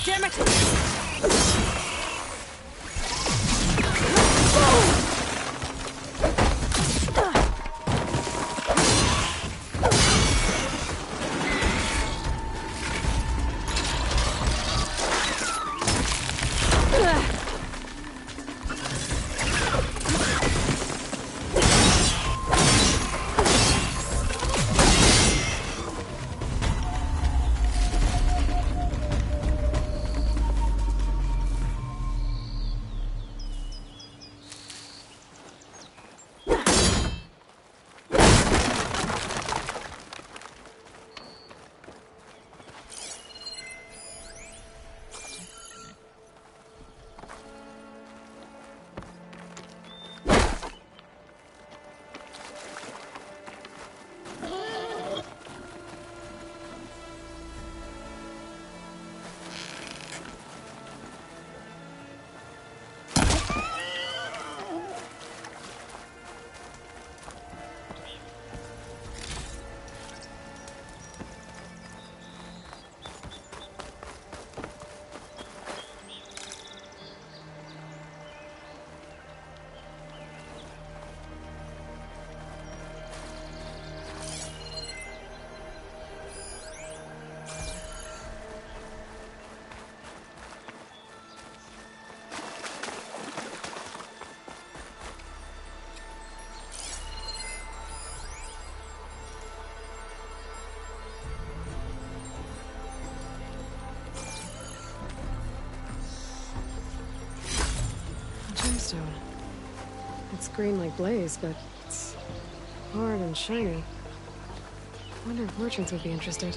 Damn it! Gemstone. It's green like blaze, but it's hard and shiny. I wonder if merchants would be interested.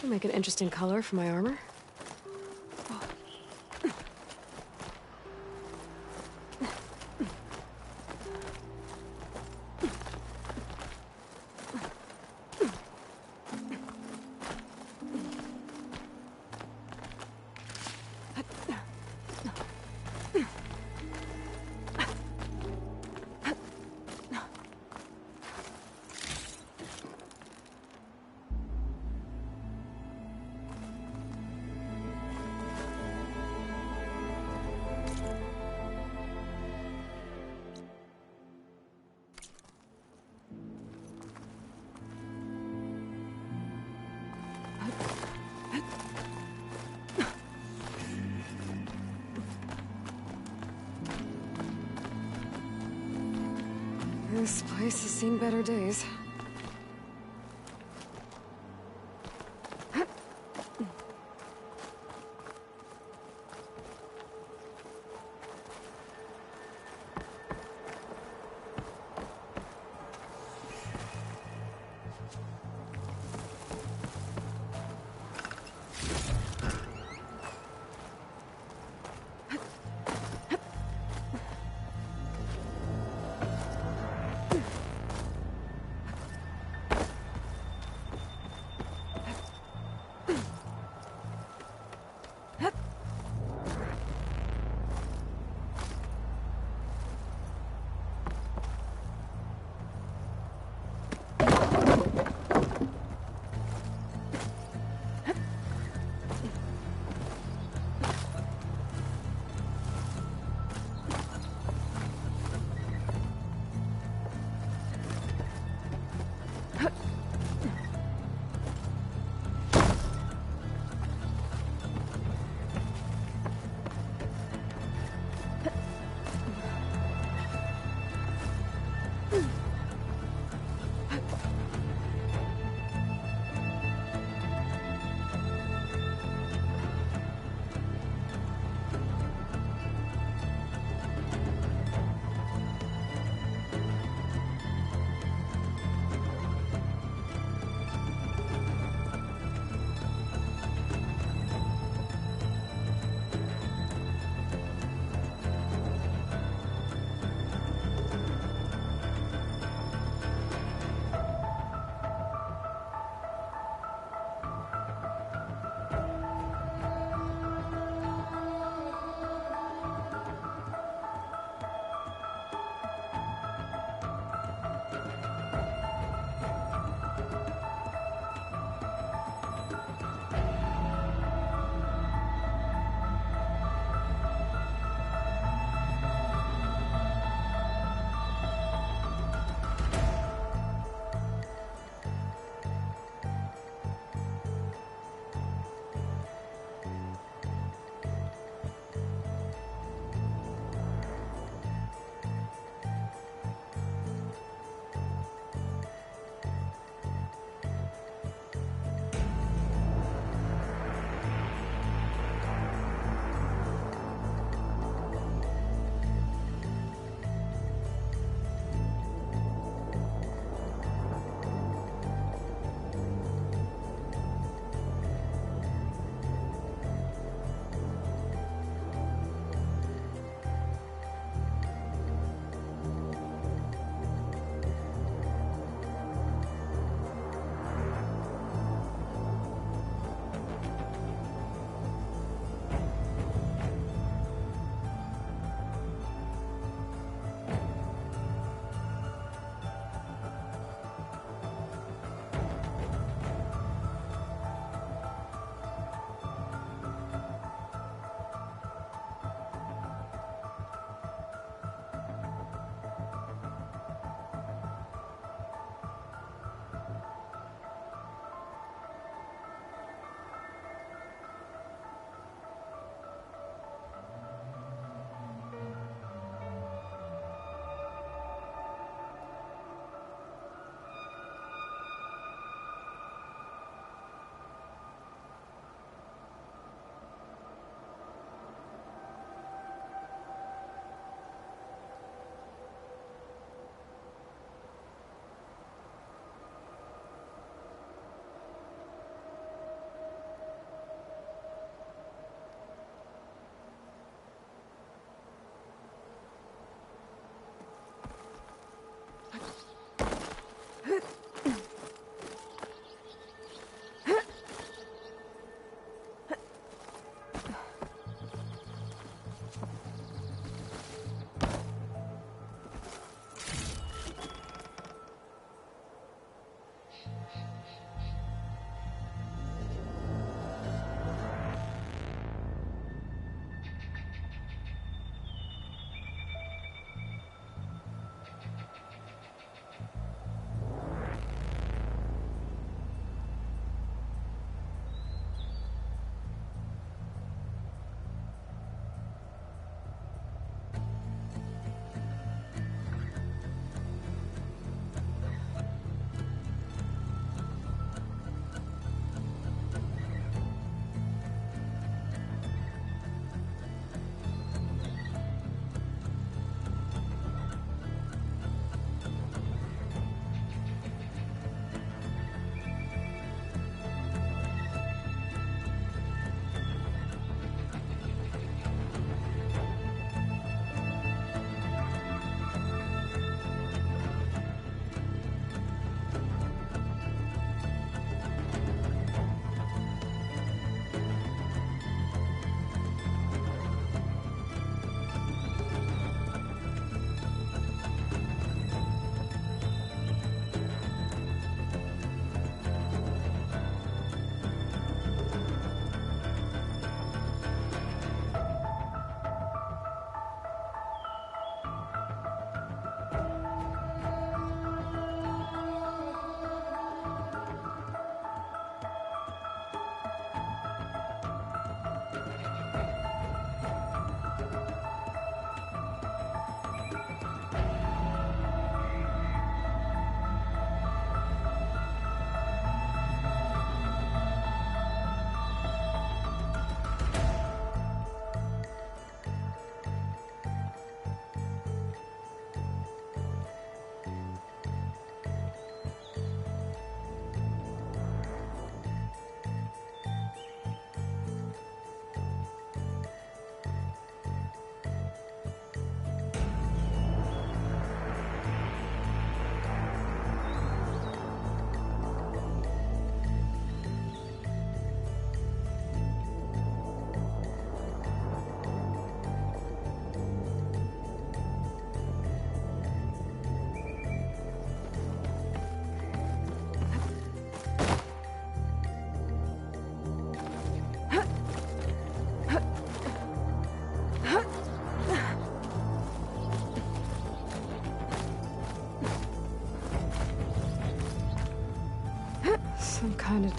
That'll make an interesting color for my armor. This place has seen better days.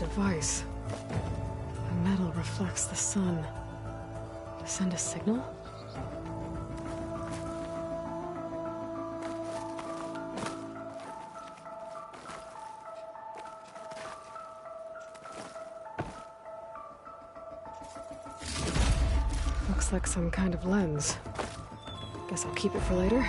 device. The metal reflects the sun. To send a signal? Looks like some kind of lens. Guess I'll keep it for later.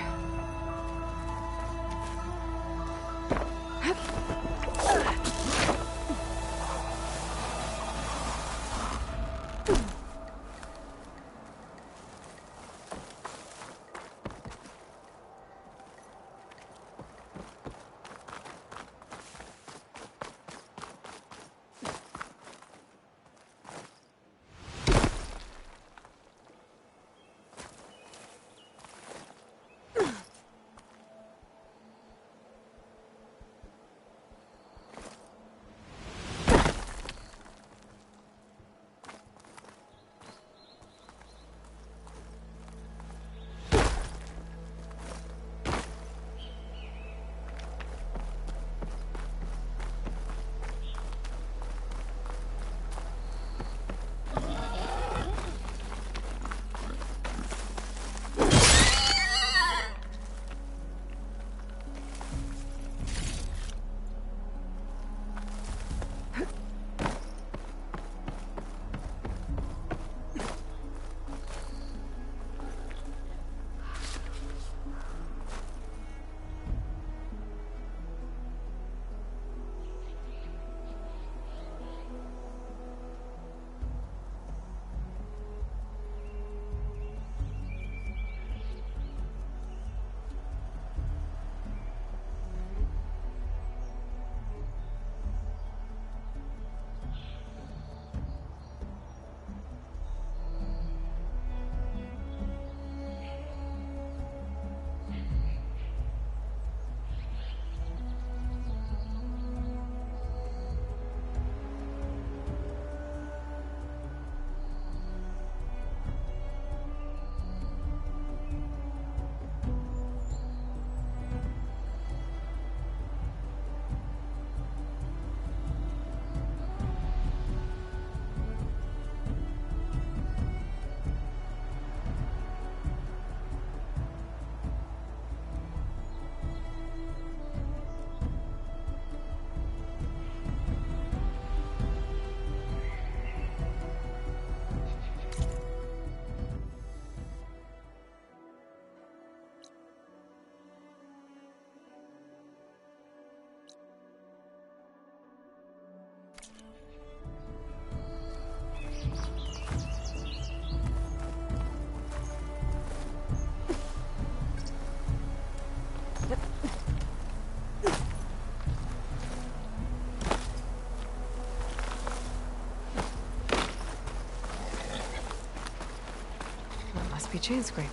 Be Chainscrape.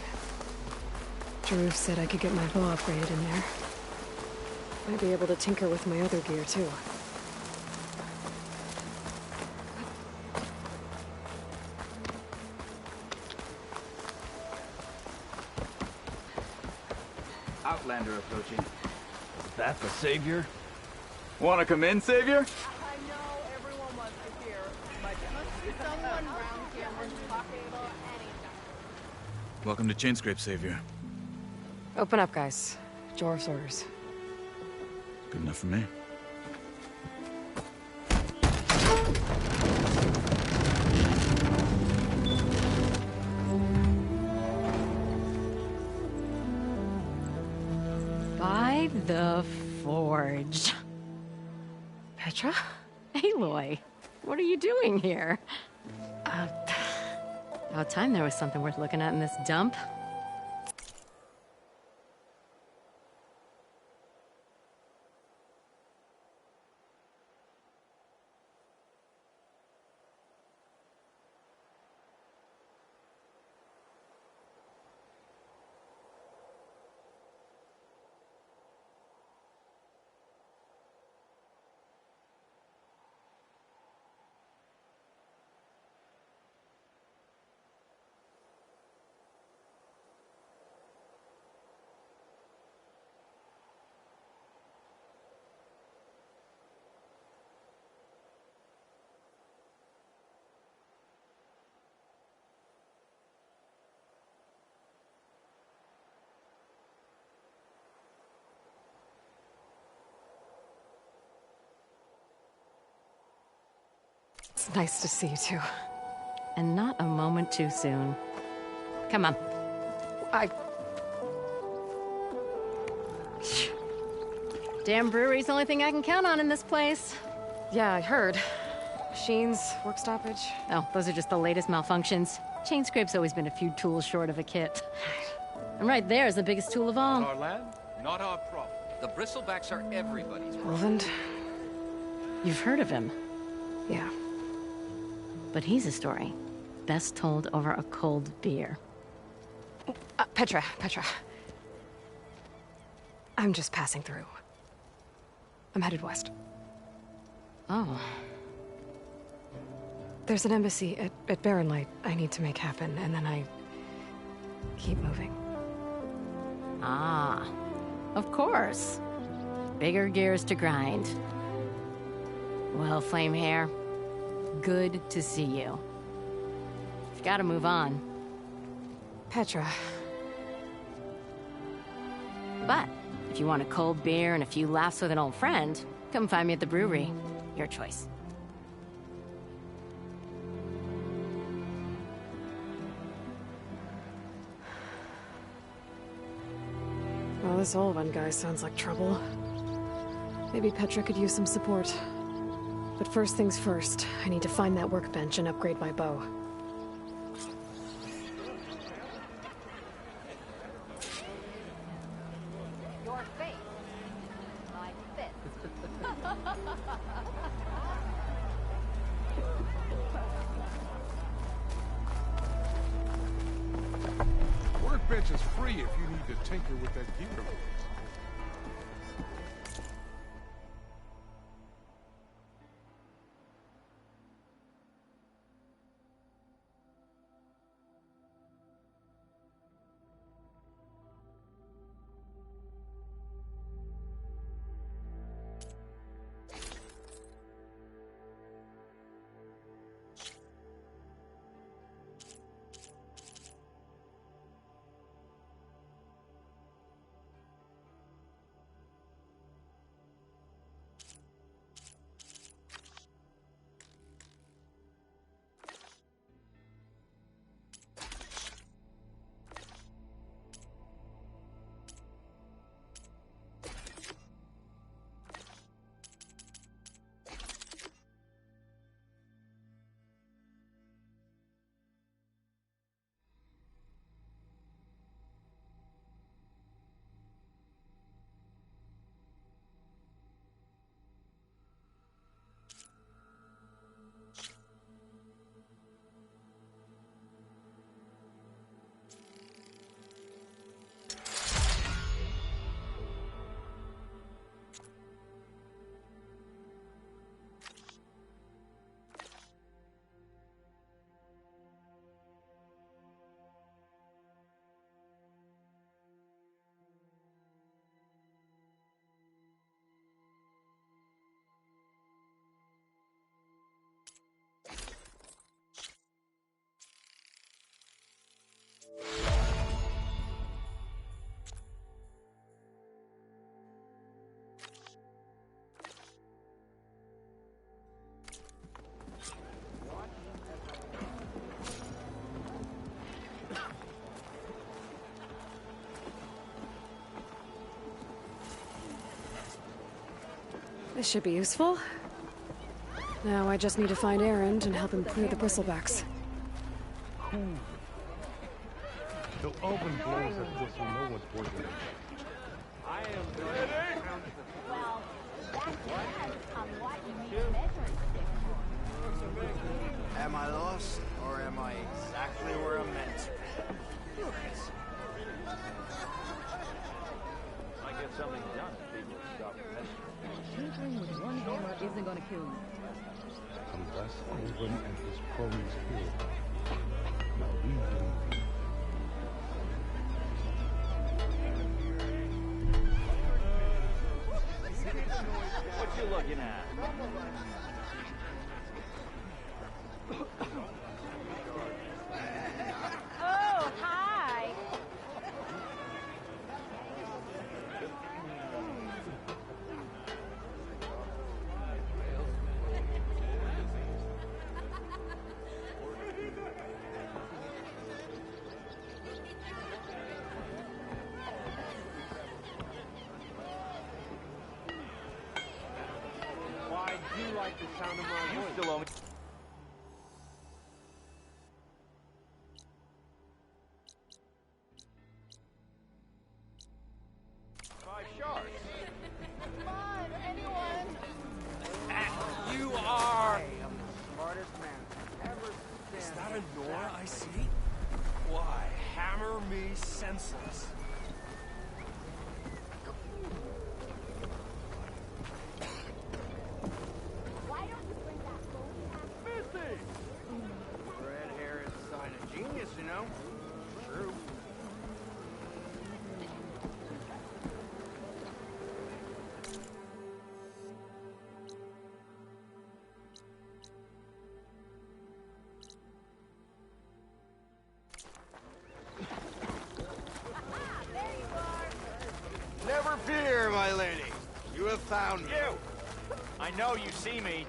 Jaruf said I could get my bow upgraded in there. Might be able to tinker with my other gear, too. Outlander approaching. Is that the Savior? Wanna come in, Savior? I know everyone wants to hear, but there must be someone around here who's talking about anything. Welcome to Chainscrape, Savior. Open up, guys. Jaruf's orders. Good enough for me. By the Forge. Petra? Aloy, what are you doing here? About time there was something worth looking at in this dump. It's nice to see you too. And not a moment too soon. Come on. Damn brewery's the only thing I can count on in this place. Yeah, I heard. Machines, work stoppage. Oh, those are just the latest malfunctions. Chainscrape's always been a few tools short of a kit. And right there is the biggest tool of all. Our land, not our problem. The bristlebacks are everybody's problem. Roland? You've heard of him, Yeah. but he's a story best told over a cold beer. Petra. I'm just passing through. I'm headed west. Oh, There's an embassy at Barrenlight I need to make happen, and then I keep moving. ah, of course. Bigger gears to grind. Well, Flamehair, good to see you. You've got to move on. Petra. But if you want a cold beer and a few laughs with an old friend, come find me at the brewery. Your choice. Well, this Olvan guy sounds like trouble. Maybe Petra could use some support. But first things first, I need to find that workbench and upgrade my bow. Your face, my fist. Workbench is free if you need to tinker with that gear. This should be useful. Now I just need to find Erend and help him clear the bristlebacks. The oven blows at this when no one's working. Well, that depends on what you need a measuring stick for. Am I lost, or am I exactly where I'm meant to be? I get something done if people stop pestering. Tinkering with one hammer isn't gonna kill you. Unless Owen and his cronies here. Now we do. What you looking at? Oh, hi. the sound of my voice. You still owe me. 5 shards. Come on, anyone! You are. Hey, I'm the smartest man ever. Is that a Nora I see? Why, hammer me senseless. Why don't you bring that phone back? Missy! Red hair is a sign of genius, you know. True. Never fear, my lady. You have found me. You! I know you see me.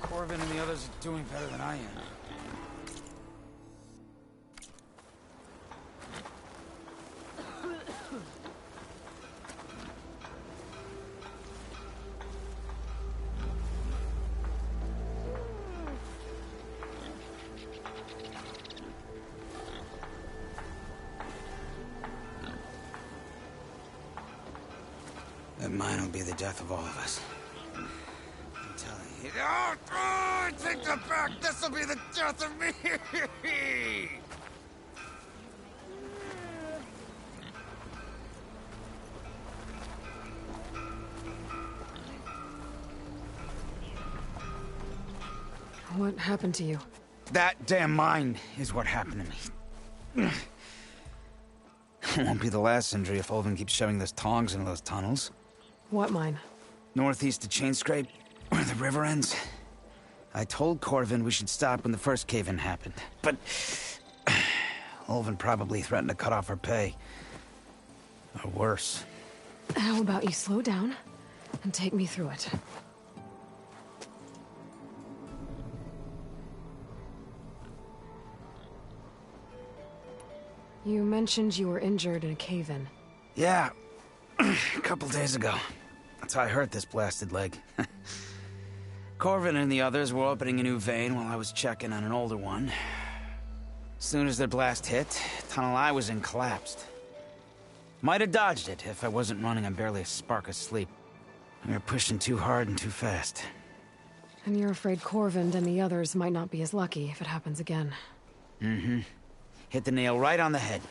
Corvin and the others are doing better than I am. That mine will be the death of all of us. I'm telling you. Oh, take that back! This'll be the death of me! What happened to you? That damn mine is what happened to me. It won't be the last injury if Ulvin keeps shoving those tongs into those tunnels. What mine? Northeast of Chainscrape, where the river ends. I told Corvin we should stop when the first cave-in happened, but Ulvin probably threatened to cut off our pay. Or worse. How about you slow down and take me through it? You mentioned you were injured in a cave-in. Yeah, a couple days ago. That's how I hurt this blasted leg. Corvin and the others were opening a new vein while I was checking on an older one. As soon as their blast hit, tunnel I was in collapsed. Might have dodged it if I wasn't running on barely a spark of sleep. We were pushing too hard and too fast. And you're afraid Corvind and the others might not be as lucky if it happens again. Mm-hmm. Hit the nail right on the head.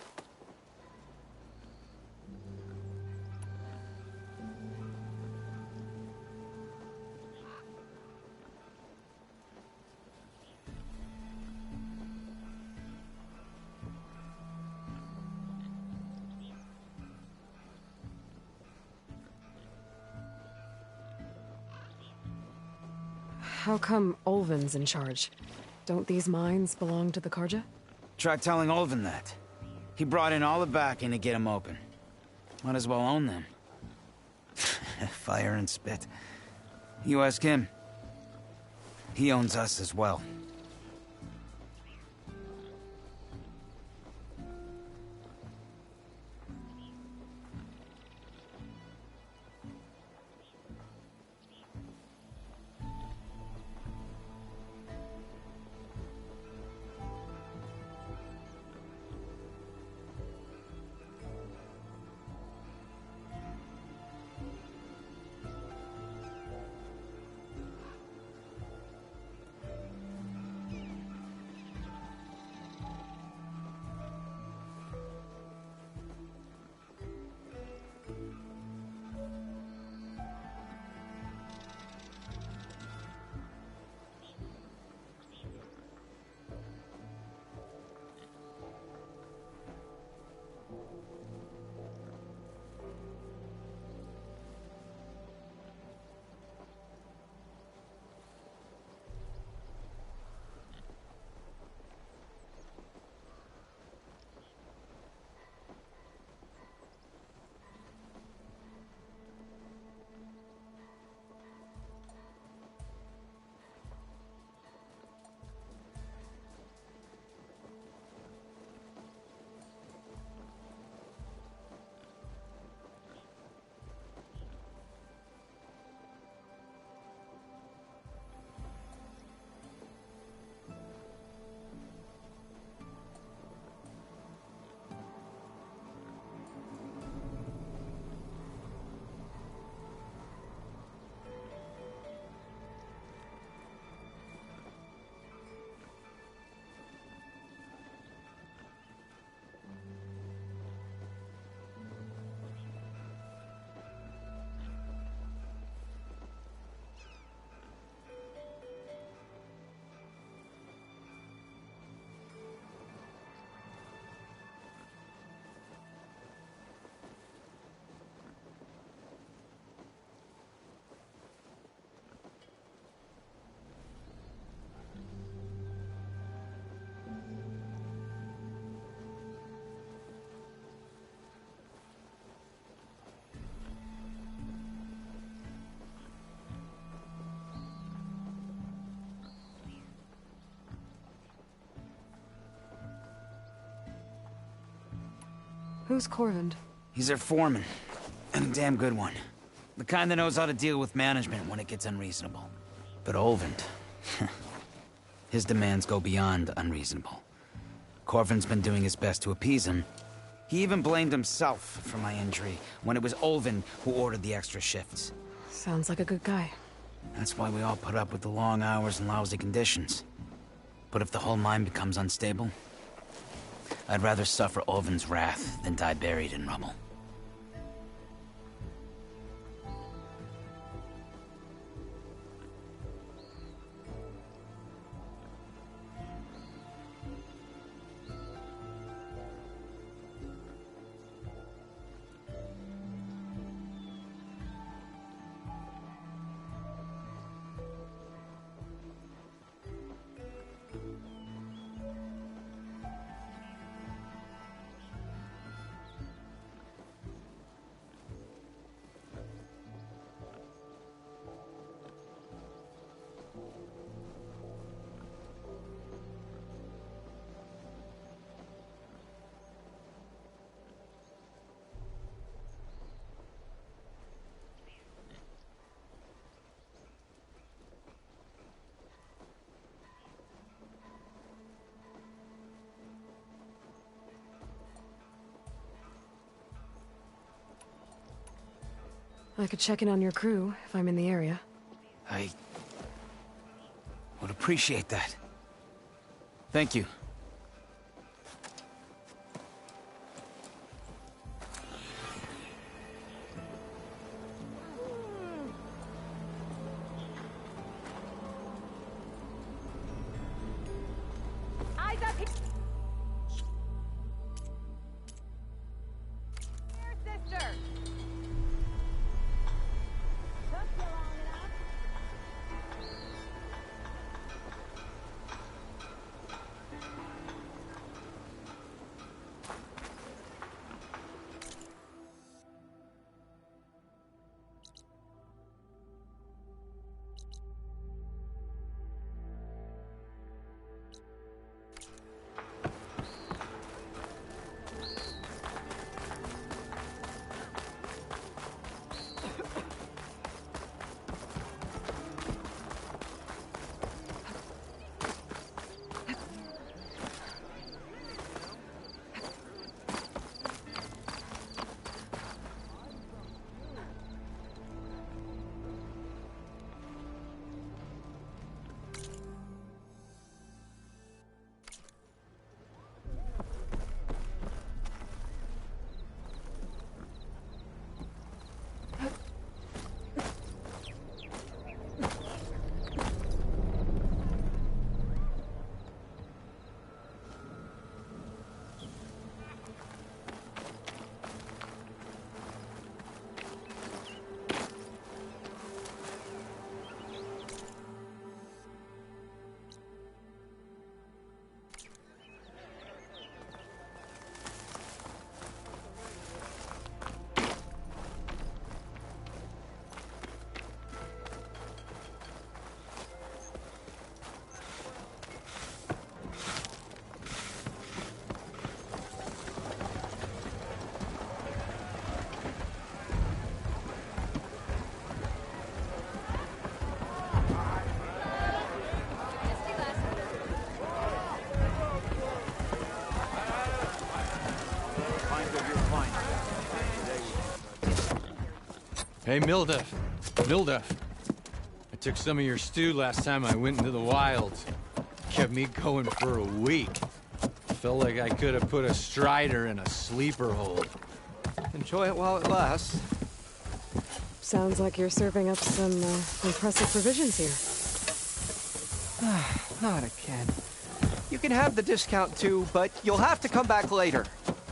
How come Olvin's in charge? Don't these mines belong to the Karja? Try telling Olvin that. He brought in all the backing to get them open. Might as well own them. Fire and spit. You ask him. He owns us as well. Who's Corvind? He's their foreman. And a damn good one. The kind that knows how to deal with management when it gets unreasonable. But Olvind... his demands go beyond unreasonable. Corvin's been doing his best to appease him. He even blamed himself for my injury, when it was Olvind who ordered the extra shifts. Sounds like a good guy. That's why we all put up with the long hours and lousy conditions. But if the whole mine becomes unstable, I'd rather suffer Olvin's wrath than die buried in rubble. I could check in on your crew if I'm in the area. I would appreciate that. Thank you. Eyes up here, sister. Took you long enough. Hey, Mildef. Mildef. I took some of your stew last time I went into the wilds. Kept me going for a week. Felt like I could have put a strider in a sleeper hold. Enjoy it while it lasts. Sounds like you're serving up some impressive provisions here. Not again. You can have the discount too, but you'll have to come back later.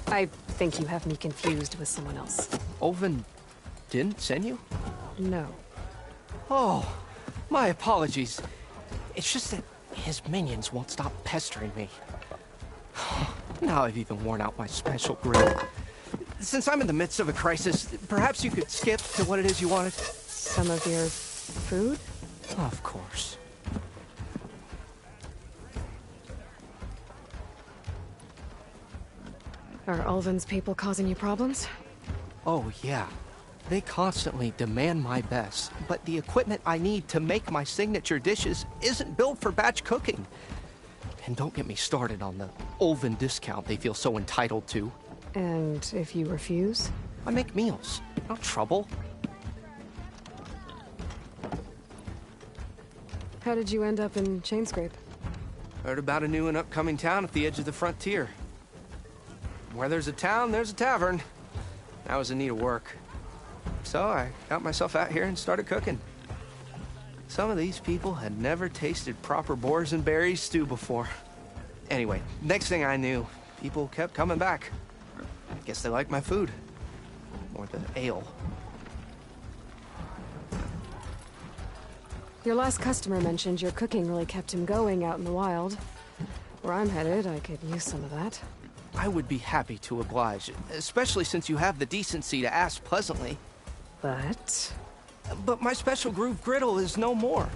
I think you have me confused with someone else. Olvin didn't send you? No. Oh, my apologies. It's just that his minions won't stop pestering me. Now I've even worn out my special grill. Since I'm in the midst of a crisis, perhaps you could skip to what it is you wanted? Some of your food? Of course. Are Ulvin's people causing you problems? Oh, yeah. They constantly demand my best, but the equipment I need to make my signature dishes isn't built for batch cooking. And don't get me started on the Ulvin discount they feel so entitled to. And if you refuse? I make meals. No trouble. How did you end up in Chainscrape? Heard about a new and upcoming town at the edge of the frontier. Where there's a town, there's a tavern. I was in need of work. So I got myself out here and started cooking. Some of these people had never tasted proper boars and berries stew before. Anyway, next thing I knew, people kept coming back. Guess they liked my food. Or the ale. Your last customer mentioned your cooking really kept him going out in the wild. Where I'm headed, I could use some of that. I would be happy to oblige, especially since you have the decency to ask pleasantly. But my special groove griddle is no more.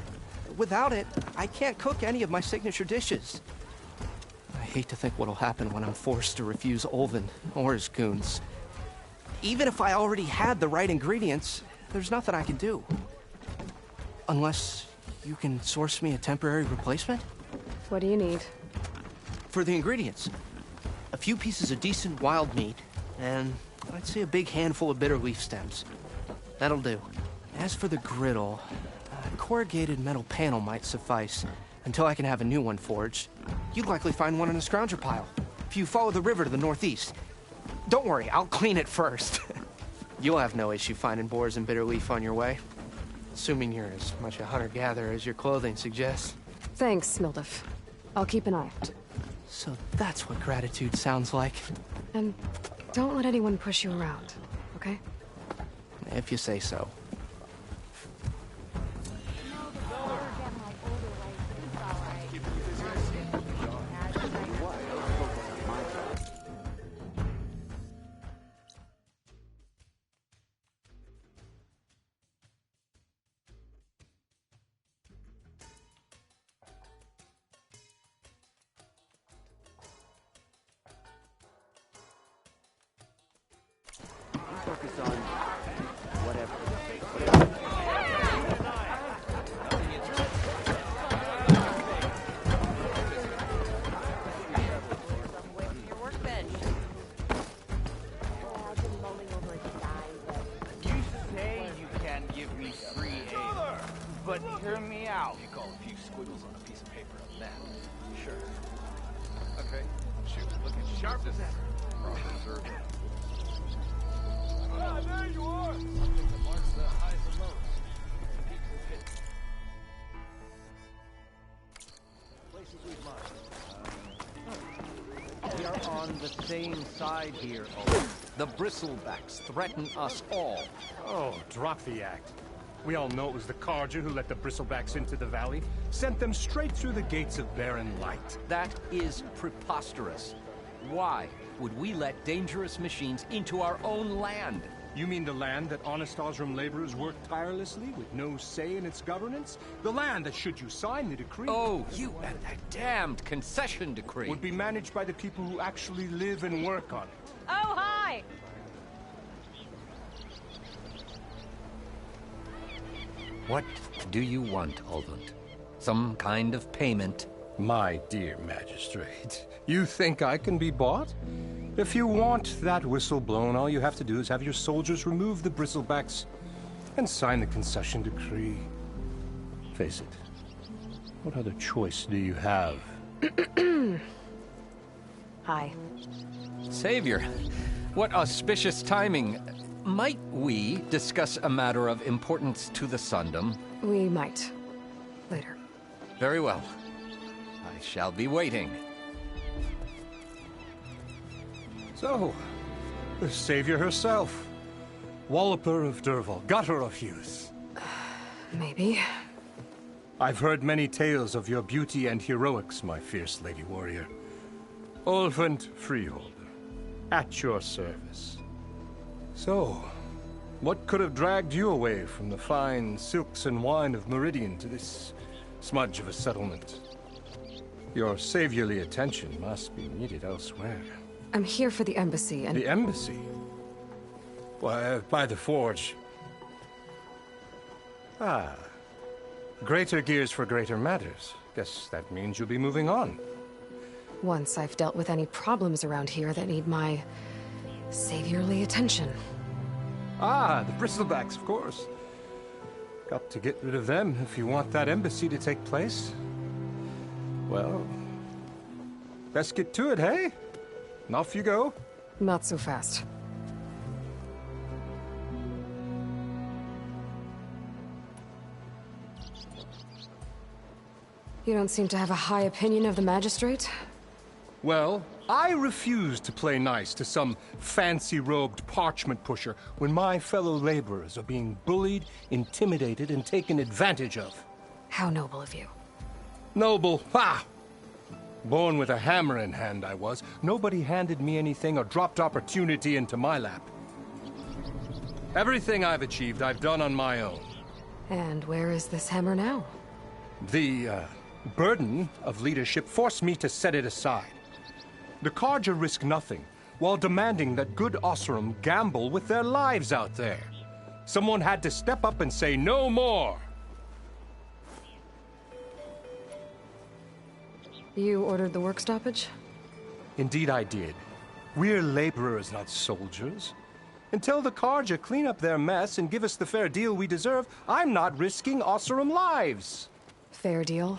Without it, I can't cook any of my signature dishes. I hate to think what'll happen when I'm forced to refuse Ulvin or his goons. Even if I already had the right ingredients, there's nothing I can do. Unless you can source me a temporary replacement? What do you need? For the ingredients, a few pieces of decent wild meat, and I'd say a big handful of bitter leaf stems. That'll do. As for the griddle, a corrugated metal panel might suffice until I can have a new one forged. You'd likely find one in a scrounger pile if you follow the river to the northeast. Don't worry, I'll clean it first. You'll have no issue finding boars and bitter leaf on your way. Assuming you're as much a hunter-gatherer as your clothing suggests. Thanks, Mildef. I'll keep an eye out. So that's what gratitude sounds like. And don't let anyone push you around, okay? If you say so. Focus on whatever. Your workbench. You say you can't give me free aid, but hear me out. You call a few squiggles on a piece of paper a map. Sure. Okay. Shoot, look at sharp as ever. Proper survey. Ah, there you are! Something that marks the highs and lows. Peaks and pits. Places we've marked. We are on the same side here, Owen. The bristlebacks threaten us all. Oh, drop the act. We all know it was the Carja who let the bristlebacks into the valley, sent them straight through the gates of Barren Light. That is preposterous. Why would we let dangerous machines into our own land? You mean the land that honest Osram laborers work tirelessly with no say in its governance? The land that, should you sign the decree... Oh, you and that damned concession decree... ...would be managed by the people who actually live and work on it. Oh, hi! What do you want, Ulvund? Some kind of payment? My dear magistrate, you think I can be bought? If you want that whistle blown, all you have to do is have your soldiers remove the bristlebacks and sign the concession decree. Face it, what other choice do you have? Hi. Savior, what auspicious timing. Might we discuss a matter of importance to the Sundom? We might. Later. Very well. I shall be waiting. So, the Savior herself. Walloper of Derval, gutter of youth. Maybe. I've heard many tales of your beauty and heroics, my fierce lady warrior. Ulvund Freeholder, at your service. So, what could have dragged you away from the fine silks and wine of Meridian to this smudge of a settlement? Your saviorly attention must be needed elsewhere. I'm here for the embassy and... The embassy? Why, by the forge. Ah. Greater gears for greater matters. Guess that means you'll be moving on. Once I've dealt with any problems around here that need my... saviorly attention. Ah, the bristlebacks, of course. Got to get rid of them if you want that embassy to take place. Well, best get to it, hey? And off you go. Not so fast. You don't seem to have a high opinion of the magistrate? Well, I refuse to play nice to some fancy-robed parchment pusher when my fellow laborers are being bullied, intimidated, and taken advantage of. How noble of you. Noble? Ha! Born with a hammer in hand, I was. Nobody handed me anything or dropped opportunity into my lap. Everything I've achieved, I've done on my own. And where is this hammer now? The, burden of leadership forced me to set it aside. The Carja risk nothing, while demanding that good Osram gamble with their lives out there. Someone had to step up and say no more. You ordered the work stoppage? Indeed I did. We're laborers, not soldiers. Until the Carja clean up their mess and give us the fair deal we deserve, I'm not risking Oseram lives. Fair deal?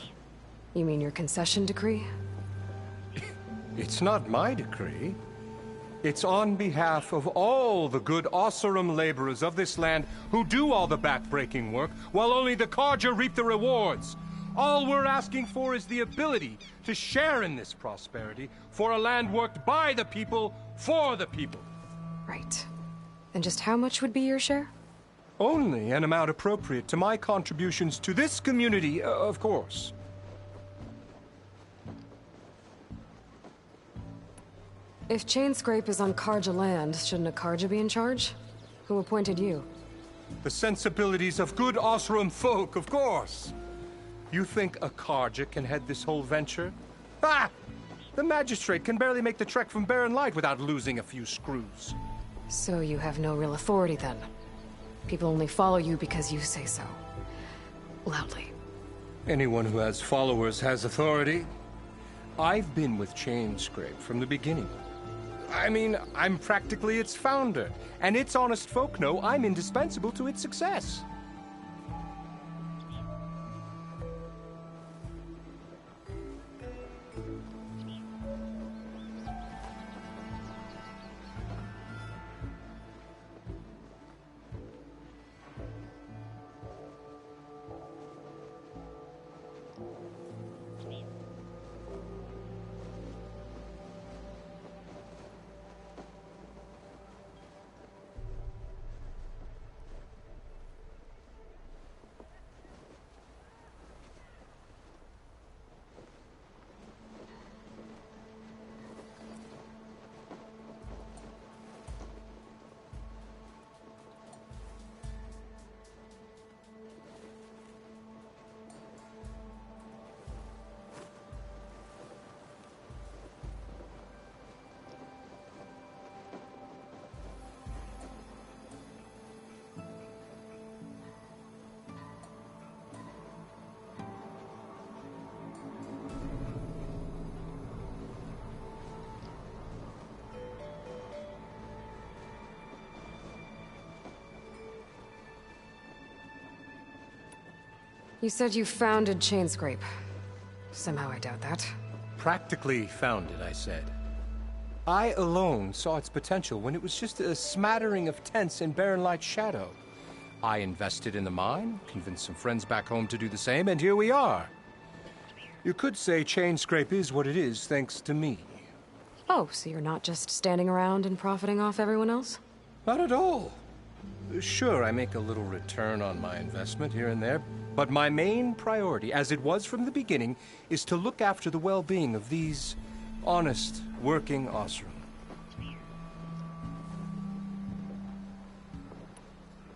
You mean your concession decree? It's not my decree. It's on behalf of all the good Oseram laborers of this land who do all the backbreaking work, while only the Carja reap the rewards. All we're asking for is the ability to share in this prosperity for a land worked by the people, for the people. Right. And just how much would be your share? Only an amount appropriate to my contributions to this community, of course. If Chainscrape is on Carja land, shouldn't a Carja be in charge? Who appointed you? The sensibilities of good Oseram folk, of course. You think a Carja can head this whole venture? Ah! The magistrate can barely make the trek from Barren Light without losing a few screws. So you have no real authority then? People only follow you because you say so. Loudly. Anyone who has followers has authority. I've been with Chainscrape from the beginning. I mean, I'm practically its founder, and its honest folk know I'm indispensable to its success. You said you founded Chainscrape. Somehow I doubt that. Practically founded, I said. I alone saw its potential when it was just a smattering of tents in Barren Light's shadow. I invested in the mine, convinced some friends back home to do the same, and here we are. You could say Chainscrape is what it is thanks to me. Oh, so you're not just standing around and profiting off everyone else? Not at all. Sure, I make a little return on my investment here and there, but my main priority, as it was from the beginning, is to look after the well-being of these honest, working Oseram.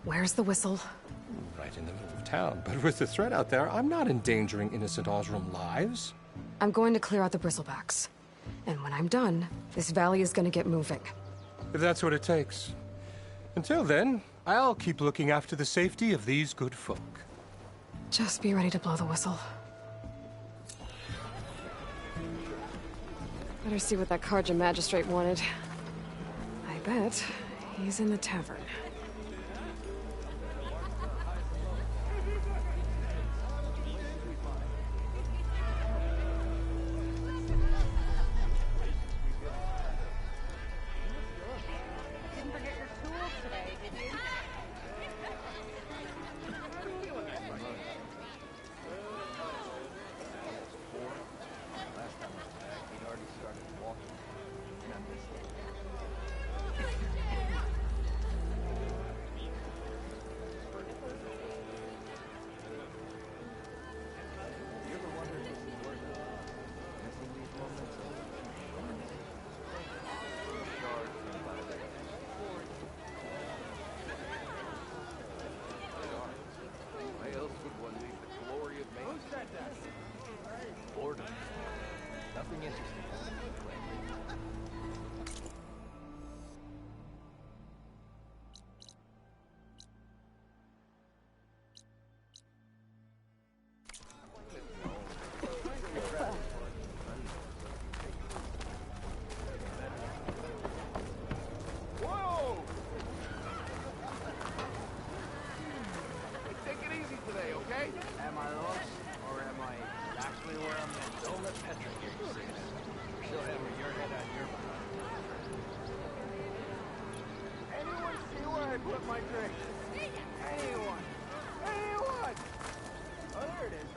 Where's the whistle? Right in the middle of town, but with the threat out there, I'm not endangering innocent Oseram lives. I'm going to clear out the bristlebacks. And when I'm done, this valley is going to get moving. If that's what it takes. Until then, I'll keep looking after the safety of these good folk. Just be ready to blow the whistle. Better see what that Carja magistrate wanted. I bet he's in the tavern. put my drink? Anyone? Anyone? Oh, there it is.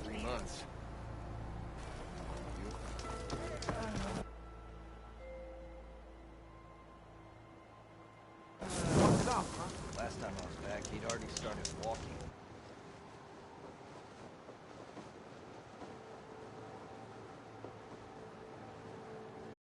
3 months. Walked it off, huh? Last time I was back, he'd already started walking.